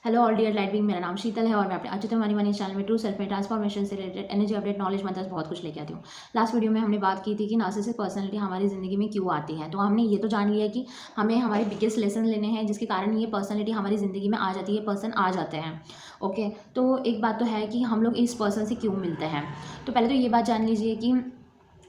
Hello all dear light being, मेरा नाम शीतल है और मैं अपने अच्युत मनी मनी चैनल में ट्रू सेल्फ में ट्रांसफॉर्मेशन से related energy update, knowledge mantras बहुत कुछ लेके आती हूँ। लास्ट वीडियो में हमने बात की थी कि नार्सिसिस्टिक पर्सनैलिटी हमारी ज़िंदगी में क्यों आती है। तो हमने ये तो जान लिया कि हमें हमारे बिगेस्ट लेसन लेने हैं जिसके कारण ये पर्सनैलिटी हमारी ज़िंदगी में आ जाती है, पर्सन आ जाते हैं। ओके, तो एक बात तो है कि हम लोग इस पर्सन से क्यों मिलते हैं। तो पहले तो ये बात जान लीजिए कि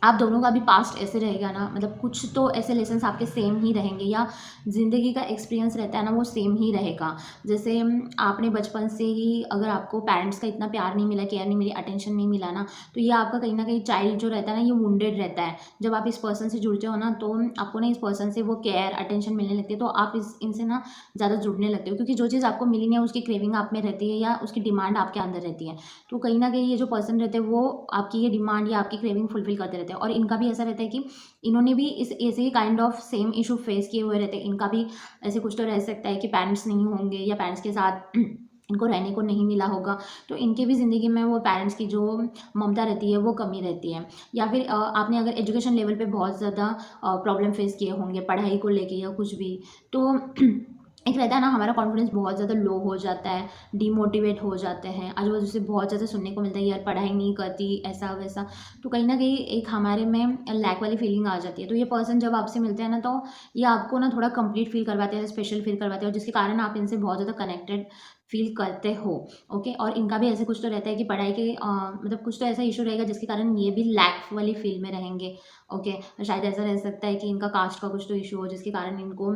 आप दोनों का भी पास्ट ऐसे रहेगा ना, मतलब कुछ तो ऐसे लेसन्स आपके सेम ही रहेंगे या ज़िंदगी का एक्सपीरियंस रहता है ना, वो सेम ही रहेगा। जैसे आपने बचपन से ही अगर आपको पेरेंट्स का इतना प्यार नहीं मिला, केयर नहीं मिली, अटेंशन नहीं मिला ना, तो ये आपका कहीं न कहीं चाइल्ड जो रहता है ना, ये वुंडेड रहता है। जब आप इस पर्सन से जुड़ते हो ना, तो आपको ना इस पर्सन से वो केयर, अटेंशन मिलने लगती है, तो आप इनसे ना ज़्यादा जुड़ने लगते हो, क्योंकि जो चीज़ आपको मिली नहीं है उसकी क्रेविंग आप में रहती है या उसकी डिमांड आपके अंदर रहती है। तो कहीं न कहीं ये जो पर्सन रहते हैं वो आपकी ये डिमांड या आपकी क्रेविंग फुलफ़िल करते रहते हैं। और इनका भी ऐसा रहता है कि इन्होंने भी इस ऐसे ही kind of same issue face किए हुए रहते हैं। इनका भी ऐसे कुछ तो रह सकता है कि पेरेंट्स नहीं होंगे या पेरेंट्स के साथ इनको रहने को नहीं मिला होगा, तो इनके भी ज़िंदगी में वो पेरेंट्स की जो ममता रहती है वो कमी रहती है। या फिर आपने अगर एजुकेशन लेवल पे बहुत ज़्यादा प्रॉब्लम फेस किए होंगे पढ़ाई को लेके या कुछ भी, तो एक रहता है ना, हमारा कॉन्फिडेंस बहुत ज़्यादा लो हो जाता है, डिमोटिवेट हो जाते हैं, आजू बाजू से बहुत ज़्यादा सुनने को मिलता है यार पढ़ाई नहीं करती, ऐसा वैसा। तो कहीं ना कहीं एक हमारे में लैक वाली फीलिंग आ जाती है। तो ये पर्सन जब आपसे मिलते हैं ना, तो ये आपको ना थोड़ा कंप्लीट फील करवाते हैं, स्पेशल फील करवाते हैं, और जिसके कारण आप इनसे बहुत ज़्यादा कनेक्टेड फील करते हो। ओके, और इनका भी ऐसे कुछ तो रहता है कि पढ़ाई के मतलब कुछ तो ऐसा इशू रहेगा जिसके कारण ये भी लैक वाली फील में रहेंगे। ओके, शायद ऐसा रह सकता है कि इनका कास्ट का कुछ तो इशू हो जिसके कारण इनको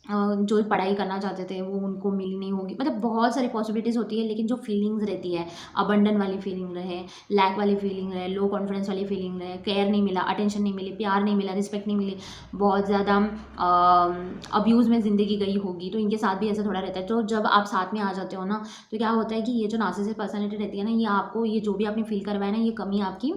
जो पढ़ाई करना चाहते थे वो उनको मिली नहीं होगी। मतलब बहुत सारी पॉसिबिलिटीज़ होती है, लेकिन जो फीलिंग्स रहती है, अबंडन वाली फीलिंग रहे, लैक वाली फीलिंग रहे, लो कॉन्फिडेंस वाली फीलिंग रहे, केयर नहीं मिला, अटेंशन नहीं मिली, प्यार नहीं मिला, रिस्पेक्ट नहीं मिली, बहुत ज़्यादा अब्यूज़ में ज़िंदगी गई होगी, तो इनके साथ भी ऐसा थोड़ा रहता है। तो जब आप साथ में आ जाते हो ना, तो क्या होता है कि ये जो नार्सिसिस्टिक पर्सनैलिटी रहती है ना, ये आपको ये जो भी आपने फील करवाया ना, ये कमी आपकी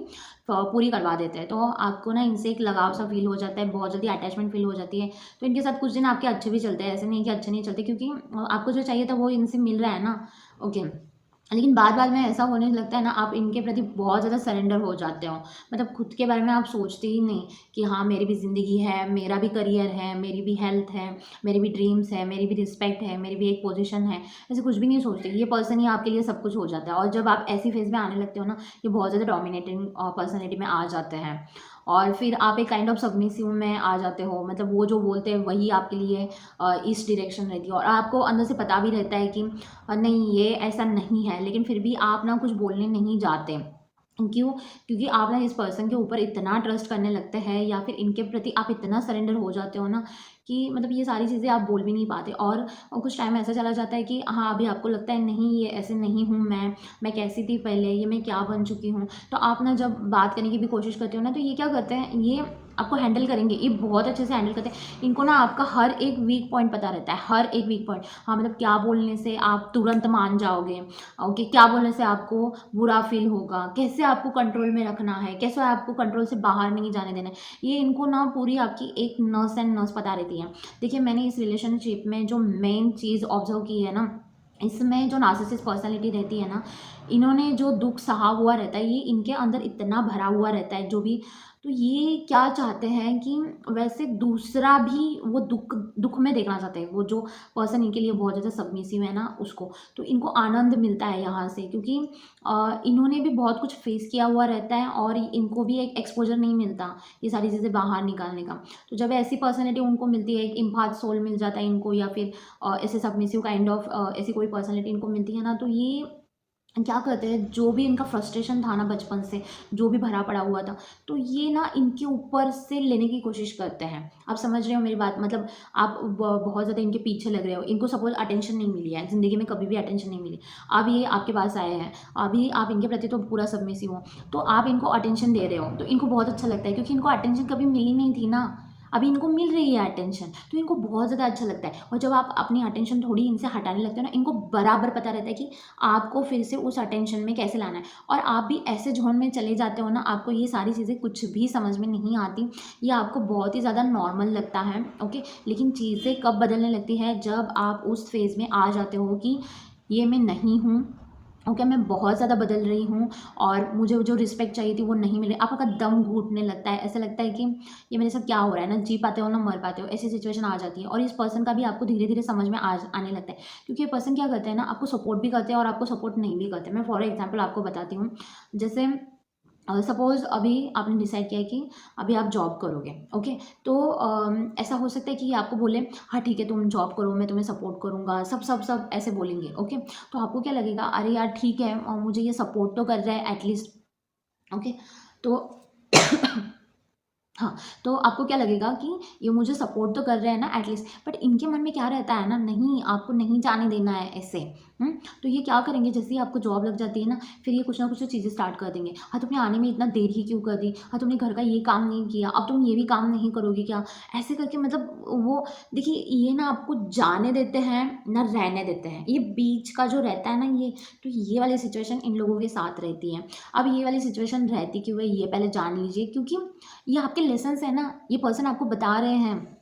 पूरी करवा देते हैं। तो आपको ना इनसे एक लगाव सा फील हो जाता है, बहुत जल्दी अटैचमेंट फील हो जाती है। तो इनके साथ कुछ दिन आपके अच्छे भी चलते हैं, ऐसे नहीं कि अच्छे नहीं चलते, क्योंकि आपको जो चाहिए था वो इनसे मिल रहा है ना। ओके, लेकिन बाद-बाद में ऐसा होने लगता है ना, आप इनके प्रति बहुत ज़्यादा सरेंडर हो जाते हो। मतलब खुद के बारे में आप सोचते ही नहीं कि हाँ, मेरी भी ज़िंदगी है, मेरा भी करियर है, मेरी भी हेल्थ है, मेरी भी ड्रीम्स है, मेरी भी रिस्पेक्ट है, मेरी भी एक पोज़ीशन है। ऐसे कुछ भी नहीं सोचते। ये पर्सन ही आपके लिए सब कुछ हो जाता है। और जब आप ऐसी फ़ेज़ में आने लगते हो ना, ये बहुत ज़्यादा डोमिनेटिंग पर्सनैलिटी में आ जाते हैं। और फिर आप एक काइंड ऑफ सबमिसिव में आ जाते हो। मतलब वो जो बोलते हैं वही आपके लिए इस डायरेक्शन रहती है, और आपको अंदर से पता भी रहता है कि नहीं ये ऐसा नहीं है, लेकिन फिर भी आप ना कुछ बोलने नहीं जाते। क्यों? क्योंकि आप ना इस पर्सन के ऊपर इतना ट्रस्ट करने लगते हैं या फिर इनके प्रति आप इतना सरेंडर हो जाते हो ना, कि मतलब ये सारी चीज़ें आप बोल भी नहीं पाते। और कुछ टाइम ऐसा चला जाता है कि हाँ, अभी आपको लगता है नहीं ये ऐसे नहीं हूँ मैं कैसी थी पहले, ये मैं क्या बन चुकी हूँ। तो आप ना जब बात करने की भी कोशिश करते हो ना, तो ये क्या करते हैं, ये आपको हैंडल करेंगे, ये बहुत अच्छे से हैंडल करते हैं। इनको ना आपका हर एक वीक पॉइंट पता रहता है, हर एक वीक पॉइंट। हाँ, मतलब क्या बोलने से आप तुरंत मान जाओगे, ओके, क्या बोलने से आपको बुरा फील होगा, कैसे आपको कंट्रोल में रखना है, कैसे आपको कंट्रोल से बाहर नहीं जाने देना है। ये इनको ना पूरी आपकी एक नस एंड नस पता रहती है। देखिए, मैंने इस रिलेशनशिप में जो मेन चीज़ ऑब्जर्व की है ना, इसमें जो नार्सिसिस्ट पर्सनैलिटी रहती है ना, इन्होंने जो दुख सहा हुआ रहता है, ये इनके अंदर इतना भरा हुआ रहता है जो भी। तो ये क्या चाहते हैं कि वैसे दूसरा भी वो दुख दुख में देखना चाहते हैं, वो जो पर्सन इनके लिए बहुत ज़्यादा सबमिसिव है ना उसको। तो इनको आनंद मिलता है यहाँ से, क्योंकि इन्होंने भी बहुत कुछ फेस किया हुआ रहता है और इनको भी एक एक्सपोजर नहीं मिलता ये सारी चीज़ें बाहर निकालने का। तो जब ऐसी पर्सनैलिटी उनको मिलती है, एक इम्पाथ सोल मिल जाता है इनको, या फिर ऐसे सबमिसिव काइंड ऑफ ऐसी कोई पर्सनैलिटी इनको मिलती है ना, तो ये क्या करते हैं, जो भी इनका फ्रस्ट्रेशन था ना बचपन से, जो भी भरा पड़ा हुआ था, तो ये ना इनके ऊपर से लेने की कोशिश करते हैं। आप समझ रहे हो मेरी बात? मतलब आप बहुत ज़्यादा इनके पीछे लग रहे हो। इनको सपोज अटेंशन नहीं मिली है ज़िंदगी में, कभी भी अटेंशन नहीं मिली, अब ये आपके पास आए हैं, अभी आप इनके प्रति तो पूरा सबमिसिव हो, तो आप इनको अटेंशन दे रहे हो, तो इनको बहुत अच्छा लगता है, क्योंकि इनको अटेंशन कभी मिली नहीं थी ना, अभी इनको मिल रही है अटेंशन, तो इनको बहुत ज़्यादा अच्छा लगता है। और जब आप अपनी अटेंशन थोड़ी इनसे हटाने लगते हो ना, इनको बराबर पता रहता है कि आपको फिर से उस अटेंशन में कैसे लाना है। और आप भी ऐसे ज़ोन में चले जाते हो ना, आपको ये सारी चीज़ें कुछ भी समझ में नहीं आती, ये आपको बहुत ही ज़्यादा नॉर्मल लगता है। ओके, लेकिन चीज़ें कब बदलने लगती है, जब आप उस फेज़ में आ जाते हो कि ये मैं नहीं हूँ, ओके, मैं बहुत ज़्यादा बदल रही हूँ और मुझे जो रिस्पेक्ट चाहिए थी वो नहीं मिल रही। आपका दम घुटने लगता है, ऐसा लगता है कि ये मेरे साथ क्या हो रहा है, ना जी पाते हो ना मर पाते हो, ऐसी सिचुएशन आ जाती है। और इस पर्सन का भी आपको धीरे धीरे समझ में आने लगता है, क्योंकि ये पर्सन क्या करते हैं ना, आपको सपोर्ट भी करते हैं और आपको सपोर्ट नहीं भी करते। मैं फॉर एग्जाम्पल आपको बताती हूँ। जैसे सपोज़ अभी आपने डिसाइड किया है कि अभी आप जॉब करोगे, ओके। तो ऐसा हो सकता है कि ये आपको बोले, हाँ ठीक है तुम जॉब करो, मैं तुम्हें सपोर्ट करूँगा, सब सब सब ऐसे बोलेंगे, ओके। तो आपको क्या लगेगा, अरे यार ठीक है, मुझे ये सपोर्ट तो कर रहा है एटलीस्ट, ओके। तो हाँ, तो आपको क्या लगेगा कि ये मुझे सपोर्ट तो कर रहे हैं ना एटलीस्ट, बट इनके मन में क्या रहता है ना, नहीं आपको नहीं जाने देना है ऐसे। तो ये क्या करेंगे, जैसे ही आपको जॉब लग जाती है ना, फिर ये कुछ ना कुछ चीज़ें स्टार्ट कर देंगे। हाँ, तुमने आने में इतना देर ही क्यों कर दी, हाँ तुमने घर का ये काम नहीं किया, अब तुम ये भी काम नहीं करोगी क्या, ऐसे करके मतलब वो, देखिए ये ना आपको जाने देते हैं ना रहने देते हैं, ये बीच का जो रहता है ना ये, तो ये वाली सिचुएशन इन लोगों के साथ रहती है। अब ये वाली सिचुएशन रहती क्यों है, ये पहले जान लीजिए, क्योंकि ये आपके लेसन्स है ना, ये पर्सन आपको बता रहे हैं।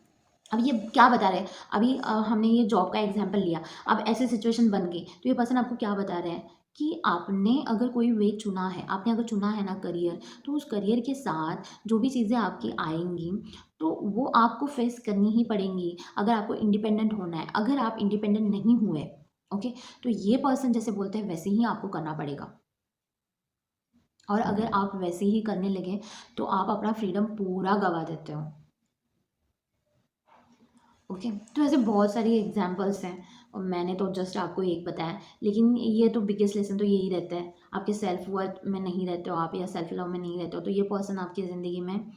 अब ये क्या बता रहे हैं, अभी हमने ये जॉब का एग्जांपल लिया, अब ऐसे सिचुएशन बन गई, तो ये पर्सन आपको क्या बता रहे हैं कि आपने अगर कोई वे चुना है, आपने अगर चुना है ना करियर, तो उस करियर के साथ जो भी चीज़ें आपकी आएंगी, तो वो आपको फेस करनी ही पड़ेंगी अगर आपको इंडिपेंडेंट होना है। अगर आप इंडिपेंडेंट नहीं हुए, ओके, तो ये पर्सन जैसे बोलते हैं वैसे ही आपको करना पड़ेगा। और अगर आप वैसे ही करने लगे तो आप अपना फ्रीडम पूरा गवा देते हो, ओके। तो ऐसे बहुत सारी एग्जांपल्स हैं और मैंने तो जस्ट आपको एक बताया, लेकिन ये तो बिगेस्ट लेसन तो यही रहता है, आपके सेल्फ वर्थ में नहीं रहते हो आप, या सेल्फ लव में नहीं रहते हो, तो ये पर्सन आपकी ज़िंदगी में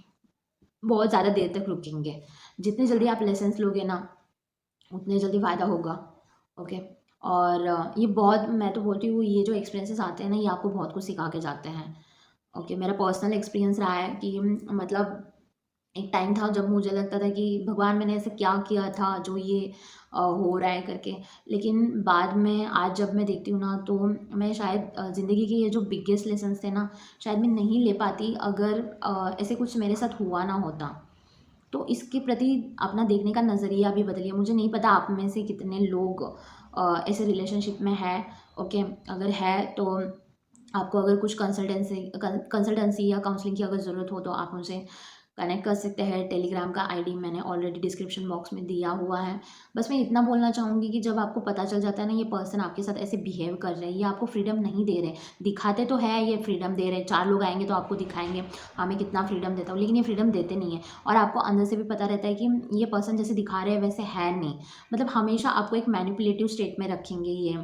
बहुत ज़्यादा देर तक रुकेंगे। जितनी जल्दी आप लेसन्स लोगे ना, उतने जल्दी फ़ायदा होगा, ओके। और ये बहुत, मैं तो बोलती हूँ ये जो एक्सपीरियंसेस आते हैं ना, ये आपको बहुत कुछ सिखा के जाते हैं, ओके। मेरा पर्सनल एक्सपीरियंस रहा है कि मतलब एक टाइम था जब मुझे लगता था कि भगवान मैंने ऐसे क्या किया था जो ये हो रहा है करके, लेकिन बाद में आज जब मैं देखती हूँ ना, तो मैं शायद ज़िंदगी के ये जो बिगेस्ट लेसन्स थे ना, शायद मैं नहीं ले पाती अगर ऐसे कुछ मेरे साथ हुआ ना होता। तो इसके प्रति अपना देखने का नज़रिया भी बदलिए। मुझे नहीं पता आप में से कितने लोग ऐसे रिलेशनशिप में है, ओके। अगर है तो आपको अगर कुछ कंसल्टेंसी या काउंसलिंग की अगर ज़रूरत हो तो आप मुझसे कनेक्ट कर सकते हैं। टेलीग्राम का आईडी मैंने ऑलरेडी डिस्क्रिप्शन बॉक्स में दिया हुआ है। बस मैं इतना बोलना चाहूँगी कि जब आपको पता चल जाता है ना ये पर्सन आपके साथ ऐसे बिहेव कर रहे हैं, ये आपको फ्रीडम नहीं दे रहे, दिखाते तो है ये फ्रीडम दे रहे हैं, 4 लोग आएंगे तो आपको दिखाएंगे हाँ मैं कितना फ्रीडम देता हूँ, लेकिन ये फ्रीडम देते नहीं है। और आपको अंदर से भी पता रहता है कि ये पर्सन जैसे दिखा रहे हैं वैसे है नहीं, मतलब हमेशा आपको एक मैनिपुलेटिव स्टेट में रखेंगे ये,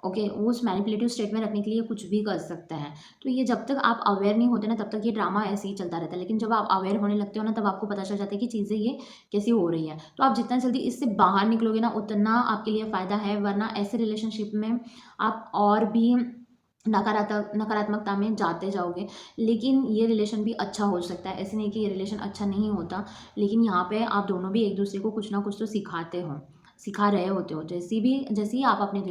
ओके। वो उस मैनिपुलेटिव स्टेट में रखने के लिए कुछ भी कर सकता है। तो ये जब तक आप अवेयर नहीं होते ना, तब तक ये ड्रामा ऐसे ही चलता रहता है, लेकिन जब आप अवेयर होने लगते हो ना, तब आपको पता चल जाता है कि चीज़ें ये कैसी हो रही है। तो आप जितना जल्दी इससे बाहर निकलोगे ना, उतना आपके लिए फ़ायदा है, वरना ऐसे रिलेशनशिप में आप और भी नकारात्मकता में जाते जाओगे। लेकिन ये रिलेशन भी अच्छा हो सकता है, ऐसे नहीं कि ये रिलेशन अच्छा नहीं होता, लेकिन यहाँ पे आप दोनों भी एक दूसरे को कुछ ना कुछ तो सिखाते हो, सिखा रहे होते हो। जैसे ही आप अपने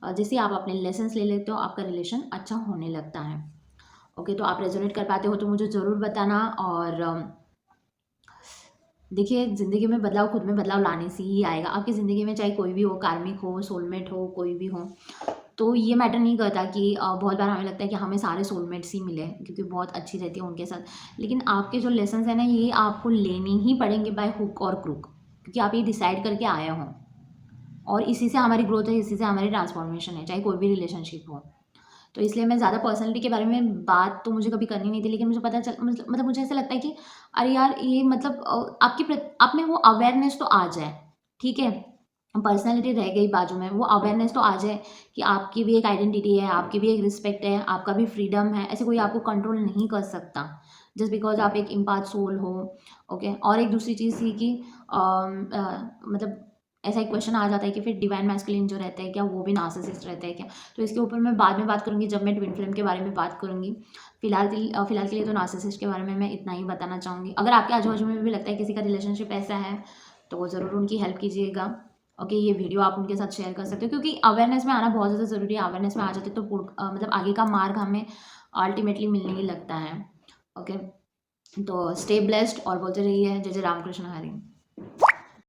जैसे ही आप अपने लेसन्स ले लेते हो, आपका रिलेशन अच्छा होने लगता है, ओके। तो आप रेजोनेट कर पाते हो तो मुझे ज़रूर बताना। और देखिए ज़िंदगी में बदलाव खुद में बदलाव लाने से ही आएगा। आपकी ज़िंदगी में चाहे कोई भी हो, कार्मिक हो, सोलमेट हो, कोई भी हो, तो ये मैटर नहीं करता कि बहुत बार हमें लगता है कि हमें सारे सोलमेट्स ही मिले क्योंकि बहुत अच्छी रहती है उनके साथ, लेकिन आपके जो लेसन्स हैं ना, ये आपको लेने ही पड़ेंगे बाय हुक और क्रूक, क्योंकि आप ये डिसाइड करके आए हो। और इसी से हमारी ग्रोथ है, इसी से हमारी ट्रांसफॉर्मेशन है, चाहे कोई भी रिलेशनशिप हो। तो इसलिए मैं ज़्यादा पर्सनैलिटी के बारे में बात तो मुझे कभी करनी नहीं थी, लेकिन मुझे पता चल मतलब मुझे ऐसा लगता है कि अरे यार ये मतलब आप में वो अवेयरनेस तो आ जाए, ठीक है। पर्सनैलिटी रह गई बाजू में, वो अवेयरनेस तो आ जाए कि आपकी भी एक आइडेंटिटी है, आपकी भी एक रिस्पेक्ट है, आपका भी फ्रीडम है, ऐसे कोई आपको कंट्रोल नहीं कर सकता जस्ट बिकॉज आप एक इम्पाथ सोल हो, ओके। और एक दूसरी चीज़ थी कि मतलब ऐसा एक क्वेश्चन आ जाता है कि फिर डिवाइन मैस्कुलिन जो रहता है क्या वो भी नार्सिसिस्ट रहता है क्या, तो इसके ऊपर मैं बाद में बात करूँगी जब मैं ट्विन फ्लेम के बारे में बात करूँगी। फिलहाल के लिए तो नार्सिसिस्ट के बारे में मैं इतना ही बताना चाहूँगी। अगर आपके आजू बाजू में भी लगता है किसी का रिलेशनशिप ऐसा है तो ज़रूर उनकी हेल्प कीजिएगा, ओके। ये वीडियो आप उनके साथ शेयर कर सकते हो, क्योंकि अवेयरनेस में आना बहुत ज़्यादा ज़रूरी है। अवेयरनेस में आ जाते तो मतलब आगे का मार्ग हमें अल्टीमेटली मिलने ही लगता है, ओके। तो स्टे ब्लेस्ड और बोलते रहिए जय जय रामकृष्ण हरि।